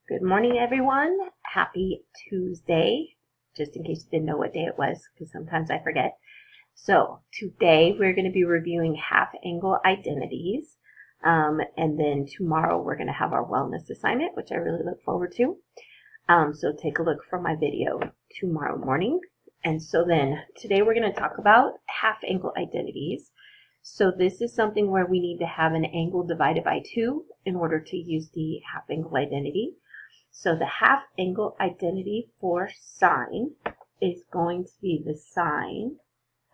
Good morning, everyone. Happy Tuesday, just in case you didn't know what day it was, because sometimes I forget. So today we're going to be reviewing half-angle identities, and then tomorrow we're going to have our wellness assignment, which I really look forward to. So take a look for my video tomorrow morning. And so then today we're going to talk about half-angle identities. So this is something where we need to have an angle divided by 2 in order to use the half-angle identity. So the half-angle identity for sine is going to be the sine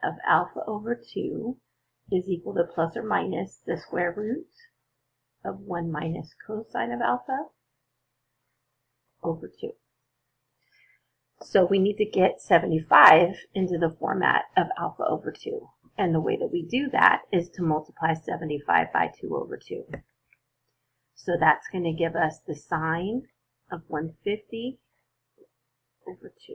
of alpha over 2 is equal to plus or minus the square root of 1 minus cosine of alpha over 2. So we need to get 75 into the format of alpha over 2. And the way that we do that is to multiply 75 by 2 over 2. So that's going to give us the sine of 150 over 2.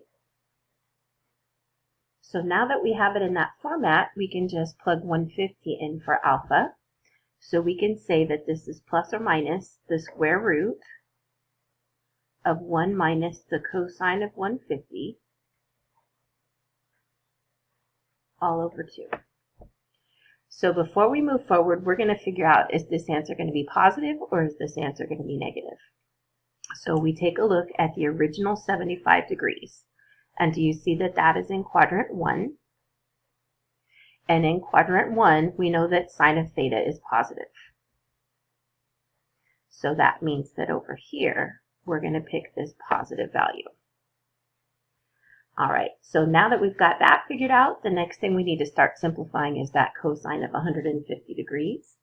So now that we have it in that format, we can just plug 150 in for alpha. So we can say that this is plus or minus the square root of 1 minus the cosine of 150 all over 2. So before we move forward, we're going to figure out, is this answer going to be positive or is this answer going to be negative? So we take a look at the original 75 degrees. And do you see that that is in quadrant 1? And in quadrant 1, we know that sine of theta is positive. So that means that over here, we're going to pick this positive value. All right, so now that we've got that figured out, the next thing we need to start simplifying is that cosine of 150 degrees.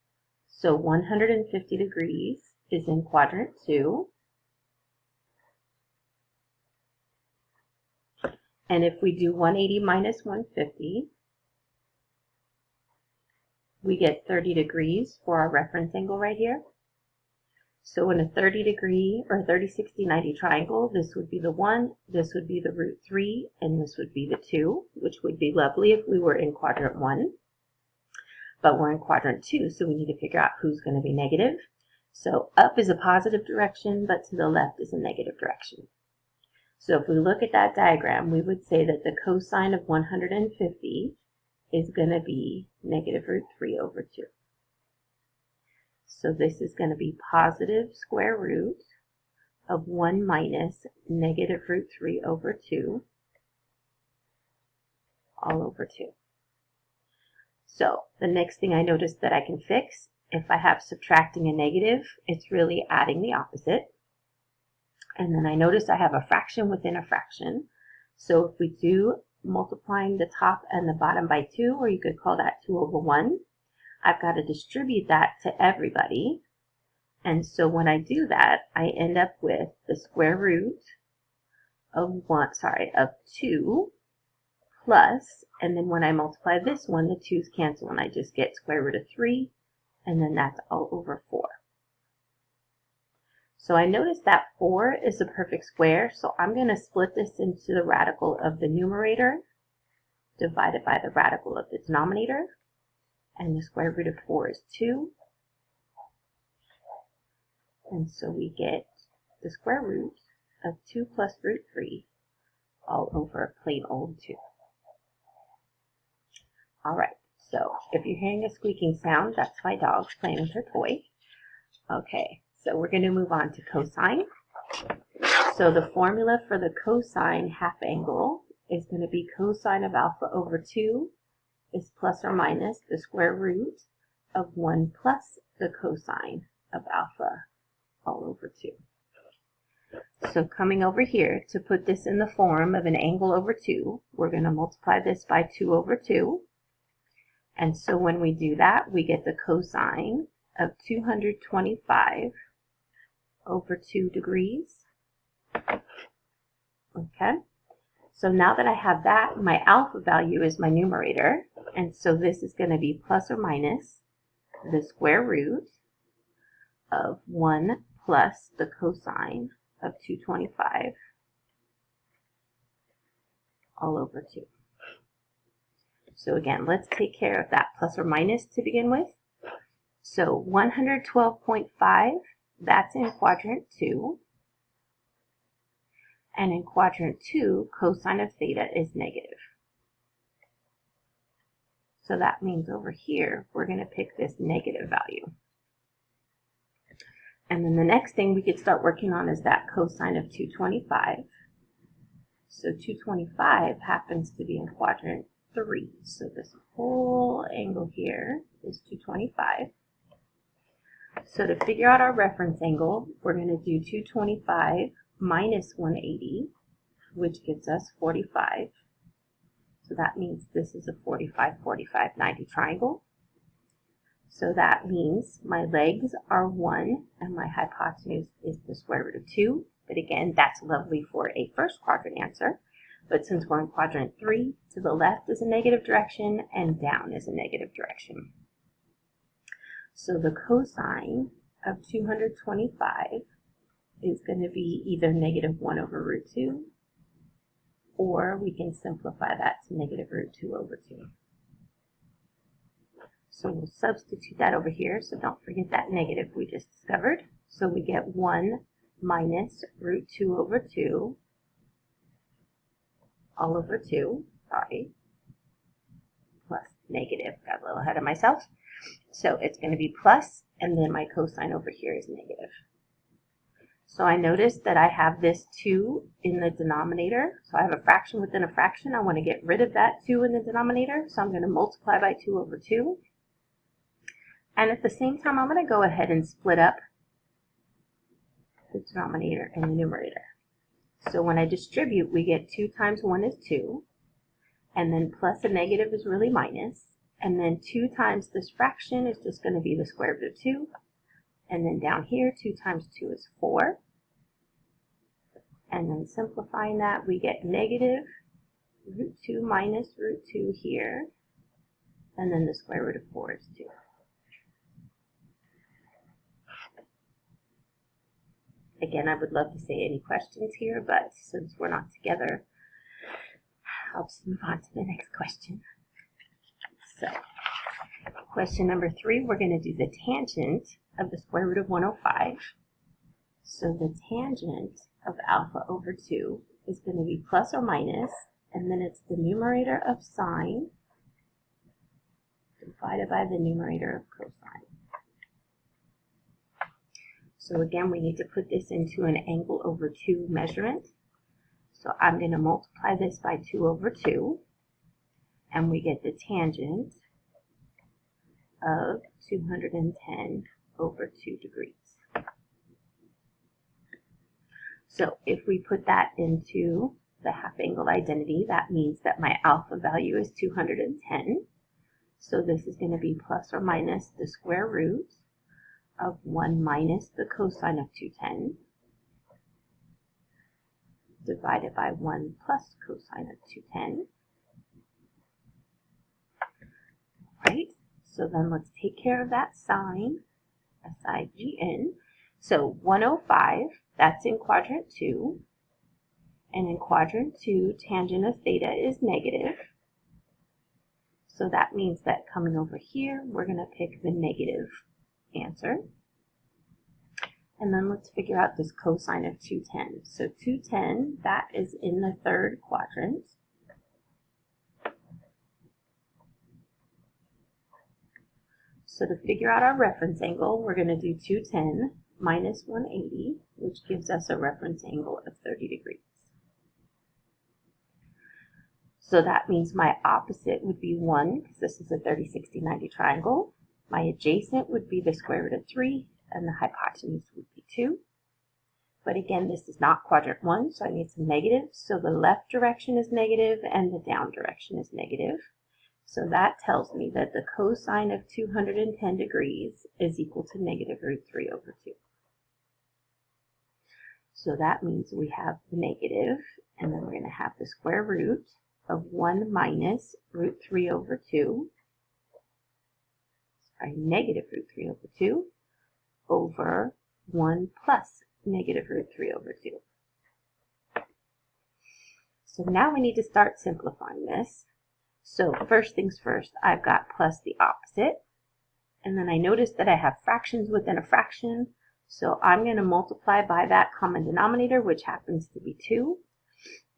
So 150 degrees is in quadrant 2. And if we do 180 minus 150, we get 30 degrees for our reference angle right here. So in a 30 degree or 30, 60, 90 triangle, this would be the 1, this would be the root 3, and this would be the 2, which would be lovely if we were in quadrant 1. But we're in quadrant 2, so we need to figure out who's going to be negative. So up is a positive direction, but to the left is a negative direction. So if we look at that diagram, we would say that the cosine of 150 is going to be negative root 3 over 2. So this is going to be positive square root of 1 minus negative root 3 over 2 all over 2. So the next thing I noticed that I can fix, if I have subtracting a negative, it's really adding the opposite. And then I notice I have a fraction within a fraction. So if we do multiplying the top and the bottom by 2, or you could call that 2 over 1, I've got to distribute that to everybody. And so when I do that, I end up with the square root of 2 plus, and then when I multiply this one, the 2's cancel and I just get square root of 3, and then that's all over 4. So I notice that 4 is a perfect square, so I'm going to split this into the radical of the numerator divided by the radical of the denominator. And the square root of 4 is 2. And so we get the square root of 2 plus root 3 all over plain old 2. All right, so if you're hearing a squeaking sound, that's my dog playing with her toy. Okay. So we're going to move on to cosine. So the formula for the cosine half angle is going to be cosine of alpha over 2 is plus or minus the square root of 1 plus the cosine of alpha all over 2. So coming over here to put this in the form of an angle over 2, we're going to multiply this by 2 over 2. And so when we do that, we get the cosine of 225 over 2 degrees. Okay, so now that I have that, my alpha value is my numerator, and so this is going to be plus or minus the square root of 1 plus the cosine of 225 all over 2. So again, let's take care of that plus or minus to begin with. So 112.5, that's in quadrant 2. And in quadrant 2, cosine of theta is negative. So that means over here, we're going to pick this negative value. And then the next thing we could start working on is that cosine of 225. So 225 happens to be in quadrant 3. So this whole angle here is 225. So to figure out our reference angle, we're going to do 225 minus 180, which gives us 45. So that means this is a 45, 45, 90 triangle. So that means my legs are 1 and my hypotenuse is the square root of 2. But again, that's lovely for a first quadrant answer. But since we're in quadrant 3, to the left is a negative direction and down is a negative direction. So the cosine of 225 is going to be either negative 1 over root 2, or we can simplify that to negative root 2 over 2. So we'll substitute that over here, so don't forget that negative we just discovered. So we get 1 minus root 2 over 2, all over 2, plus negative, got a little ahead of myself. So it's going to be plus, and then my cosine over here is negative. So I notice that I have this 2 in the denominator. So I have a fraction within a fraction. I want to get rid of that 2 in the denominator. So I'm going to multiply by 2 over 2. And at the same time, I'm going to go ahead and split up the denominator and the numerator. So when I distribute, we get 2 times 1 is 2. And then plus a negative is really minus. And then 2 times this fraction is just going to be the square root of 2. And then down here, 2 times 2 is 4. And then simplifying that, we get negative root 2 minus root 2 here. And then the square root of 4 is 2. Again, I would love to say any questions here, but since we're not together, I'll just move on to the next question. So, question number 3, we're going to do the tangent of the square root of 105. So the tangent of alpha over 2 is going to be plus or minus, and then it's the numerator of sine divided by the numerator of cosine. So again, we need to put this into an angle over 2 measurement. So I'm going to multiply this by 2 over 2, and we get the tangent of 210 over 2 degrees. So if we put that into the half angle identity, that means that my alpha value is 210. So this is going to be plus or minus the square root of 1 minus the cosine of 210 divided by 1 plus cosine of 210. Right? So then let's take care of that sine, S-I-G-N. So 105, that's in quadrant 2. And in quadrant 2, tangent of theta is negative. So that means that coming over here, we're going to pick the negative answer. And then let's figure out this cosine of 210. So 210, that is in the third quadrant. So to figure out our reference angle, we're going to do 210 minus 180, which gives us a reference angle of 30 degrees. So that means my opposite would be 1, because this is a 30, 60, 90 triangle. My adjacent would be the square root of 3, and the hypotenuse would be 2. But again, this is not quadrant 1, so I need some negatives. So the left direction is negative, and the down direction is negative. So that tells me that the cosine of 210 degrees is equal to negative root 3 over 2. So that means we have the negative, and then we're going to have the square root of 1 minus root 3 over 2, sorry, negative root 3 over 2, over 1 plus negative root 3 over 2. So now we need to start simplifying this. So first things first, I've got plus the opposite, and then I notice that I have fractions within a fraction, So I'm going to multiply by that common denominator, which happens to be 2.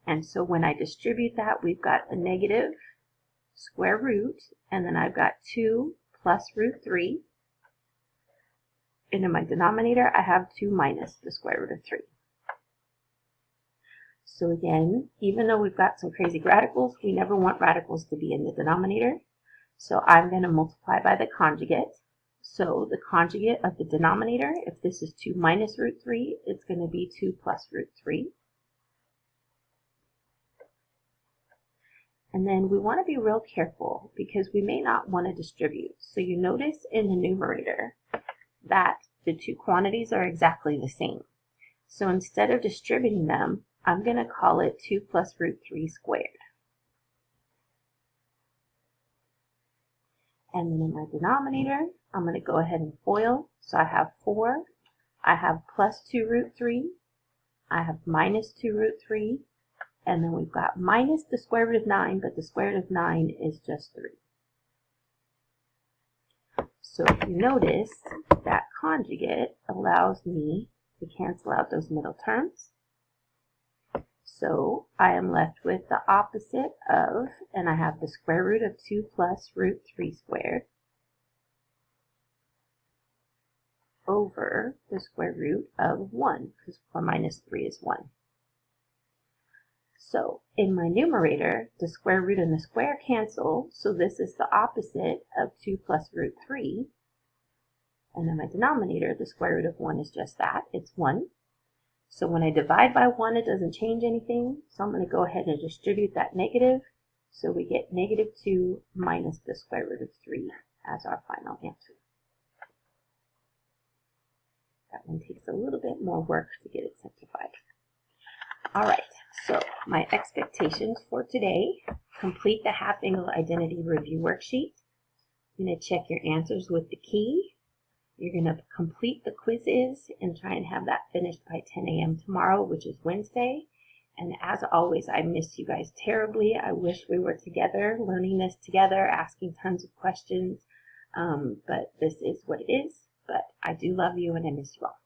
And so when I distribute that, we've got a negative square root, and then I've got 2 plus root 3. And in my denominator, I have 2 minus the square root of 3. So again, even though we've got some crazy radicals, we never want radicals to be in the denominator. So I'm going to multiply by the conjugate. So the conjugate of the denominator, if this is 2 minus root 3, it's going to be 2 plus root 3. And then we want to be real careful because we may not want to distribute. So you notice in the numerator that the two quantities are exactly the same. So instead of distributing them, I'm going to call it 2 plus root 3 squared. And then in my denominator, I'm going to go ahead and FOIL. So I have 4, I have plus 2 root 3, I have minus 2 root 3, and then we've got minus the square root of 9, but the square root of 9 is just 3. So if you notice, that conjugate allows me to cancel out those middle terms. So I am left with the opposite of, and I have the square root of 2 plus root 3 squared over the square root of 1, because 4 minus 3 is 1. So in my numerator, the square root and the square cancel, so this is the opposite of 2 plus root 3. And in my denominator, the square root of 1 is just that, it's 1. So when I divide by 1, it doesn't change anything, so I'm going to go ahead and distribute that negative, so we get negative 2 minus the square root of 3 as our final answer. That one takes a little bit more work to get it simplified. All right, so my expectations for today: complete the half-angle identity review worksheet. You're going to check your answers with the key. You're going to complete the quizzes and try and have that finished by 10 a.m. tomorrow, which is Wednesday. And as always, I miss you guys terribly. I wish we were together, learning this together, asking tons of questions. But this is what it is. But I do love you and I miss you all.